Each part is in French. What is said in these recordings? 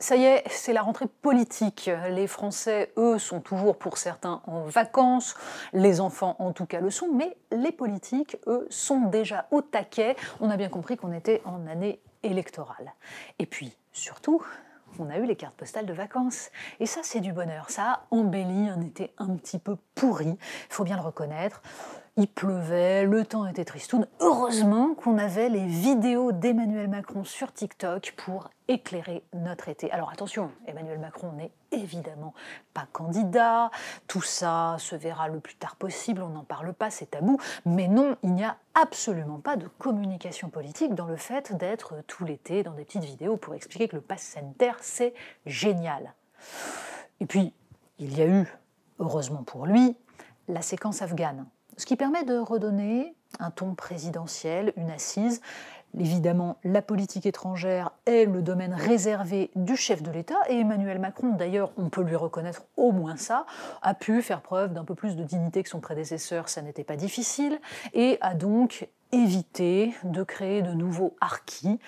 Ça y est, c'est la rentrée politique. Les Français, eux, sont toujours pour certains en vacances, les enfants en tout cas le sont, mais les politiques, eux, sont déjà au taquet. On a bien compris qu'on était en année électorale. Et puis, surtout, on a eu les cartes postales de vacances. Et ça, c'est du bonheur. Ça a embelli un été un petit peu pourri, il faut bien le reconnaître. Il pleuvait, le temps était tristoun. Heureusement qu'on avait les vidéos d'Emmanuel Macron sur TikTok pour éclairer notre été. Alors attention, Emmanuel Macron n'est évidemment pas candidat, tout ça se verra le plus tard possible, on n'en parle pas, c'est tabou. Mais non, il n'y a absolument pas de communication politique dans le fait d'être tout l'été dans des petites vidéos pour expliquer que le pass sanitaire, c'est génial. Et puis, il y a eu, heureusement pour lui, la séquence afghane. Ce qui permet de redonner un ton présidentiel, une assise. Évidemment, la politique étrangère est le domaine réservé du chef de l'État, et Emmanuel Macron, d'ailleurs, on peut lui reconnaître au moins ça, a pu faire preuve d'un peu plus de dignité que son prédécesseur, ça n'était pas difficile, et a donc évité de créer de nouveaux harkis,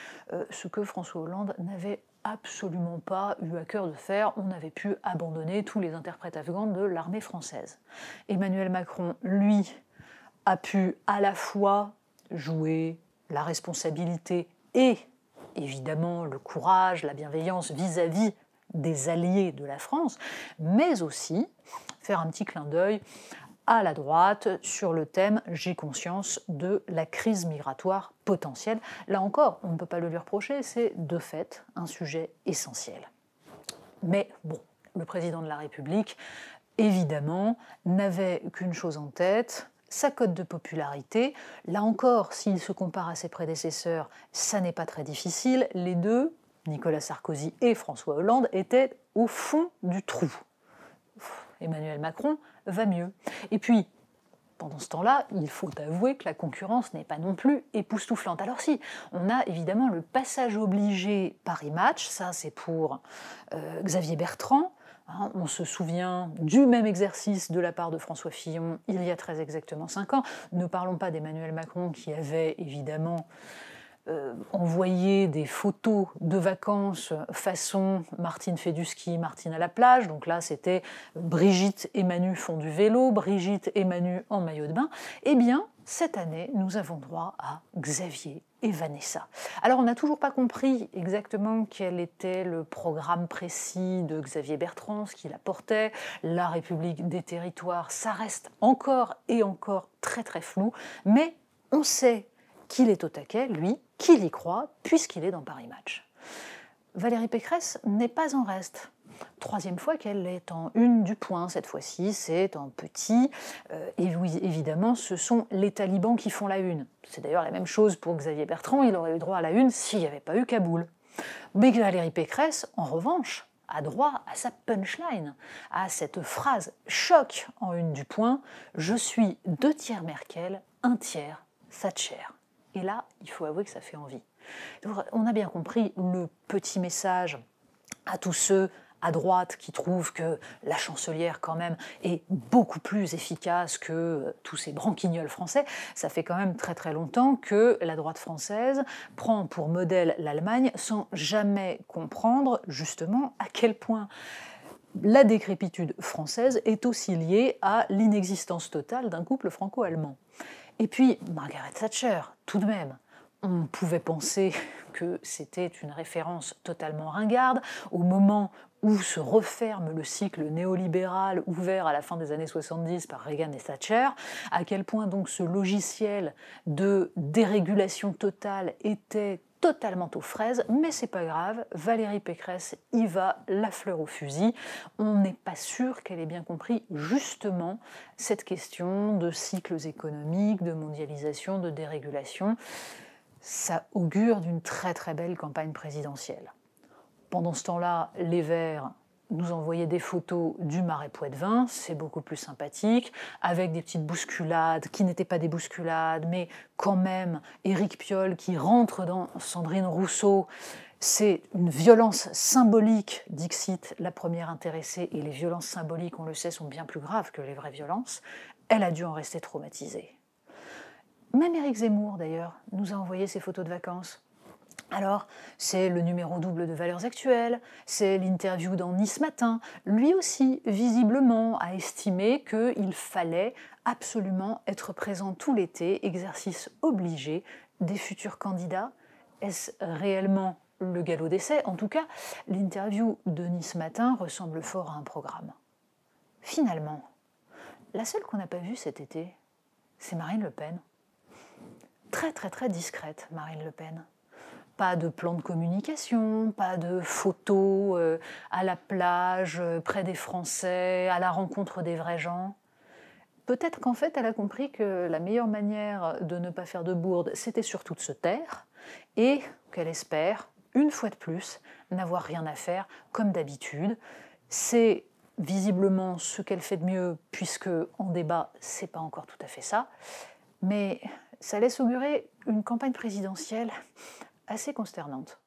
ce que François Hollande n'avait absolument pas eu à cœur de faire. On avait pu abandonner tous les interprètes afghans de l'armée française. Emmanuel Macron, lui, a pu à la fois jouer la responsabilité et évidemment le courage, la bienveillance vis-à-vis des alliés de la France, mais aussi faire un petit clin d'œil à la droite sur le thème « J'ai conscience de la crise migratoire potentielle ». Là encore, on ne peut pas le lui reprocher, c'est de fait un sujet essentiel. Mais bon, le président de la République, évidemment, n'avait qu'une chose en tête, sa cote de popularité. Là encore, s'il se compare à ses prédécesseurs, ça n'est pas très difficile. Les deux, Nicolas Sarkozy et François Hollande, étaient au fond du trou. Emmanuel Macron va mieux. Et puis, pendant ce temps-là, il faut avouer que la concurrence n'est pas non plus époustouflante. Alors si, on a évidemment le passage obligé Paris Match, ça c'est pour Xavier Bertrand. Hein, on se souvient du même exercice de la part de François Fillon il y a très exactement 5 ans. Ne parlons pas d'Emmanuel Macron qui avait évidemment envoyé des photos de vacances façon Martine fait du ski, Martine à la plage. Donc là, c'était Brigitte et Manu font du vélo, Brigitte et Manu en maillot de bain. Eh bien, cette année, nous avons droit à Xavier et Vanessa. Alors, on n'a toujours pas compris exactement quel était le programme précis de Xavier Bertrand, ce qu'il apportait. La République des territoires, ça reste encore et encore très très flou, mais on sait qu'il est au taquet, lui, qu'il y croit, puisqu'il est dans Paris Match. Valérie Pécresse n'est pas en reste. Troisième fois qu'elle est en une du point, cette fois-ci, c'est en petit. Et oui, évidemment, ce sont les talibans qui font la une. C'est d'ailleurs la même chose pour Xavier Bertrand, il aurait eu droit à la une s'il n'y avait pas eu Kaboul. Mais Valérie Pécresse, en revanche, a droit à sa punchline, à cette phrase choc en une du point « Je suis 2 tiers Merkel, 1 tiers Thatcher ». Et là, il faut avouer que ça fait envie. On a bien compris le petit message à tous ceux à droite qui trouvent que la chancelière, quand même, est beaucoup plus efficace que tous ces branquignols français. Ça fait quand même très très longtemps que la droite française prend pour modèle l'Allemagne sans jamais comprendre justement à quel point la décrépitude française est aussi liée à l'inexistence totale d'un couple franco-allemand. Et puis, Margaret Thatcher, tout de même, on pouvait penser que c'était une référence totalement ringarde au moment où se referme le cycle néolibéral ouvert à la fin des années 70 par Reagan et Thatcher, à quel point donc ce logiciel de dérégulation totale était totalement aux fraises, mais c'est pas grave, Valérie Pécresse y va la fleur au fusil. On n'est pas sûr qu'elle ait bien compris justement cette question de cycles économiques, de mondialisation, de dérégulation. Ça augure d'une très très belle campagne présidentielle. Pendant ce temps-là, les Verts nous envoyaient des photos du Marais Poitevin, c'est beaucoup plus sympathique, avec des petites bousculades qui n'étaient pas des bousculades, mais quand même, Éric Piolle qui rentre dans Sandrine Rousseau, c'est une violence symbolique, dixit la première intéressée, et les violences symboliques, on le sait, sont bien plus graves que les vraies violences. Elle a dû en rester traumatisée. Même Éric Zemmour, d'ailleurs, nous a envoyé ses photos de vacances. Alors, c'est le numéro double de Valeurs Actuelles, c'est l'interview dans Nice Matin. Lui aussi, visiblement, a estimé qu'il fallait absolument être présent tout l'été, exercice obligé des futurs candidats. Est-ce réellement le galop d'essai? En tout cas, l'interview de Nice Matin ressemble fort à un programme. Finalement, la seule qu'on n'a pas vue cet été, c'est Marine Le Pen. Très très très discrète, Marine Le Pen. Pas de plan de communication, pas de photos à la plage, près des Français, à la rencontre des vrais gens. Peut-être qu'en fait, elle a compris que la meilleure manière de ne pas faire de bourde, c'était surtout de se taire, et qu'elle espère, une fois de plus, n'avoir rien à faire, comme d'habitude. C'est visiblement ce qu'elle fait de mieux, puisque en débat, c'est pas encore tout à fait ça, mais ça laisse augurer une campagne présidentielle assez consternante.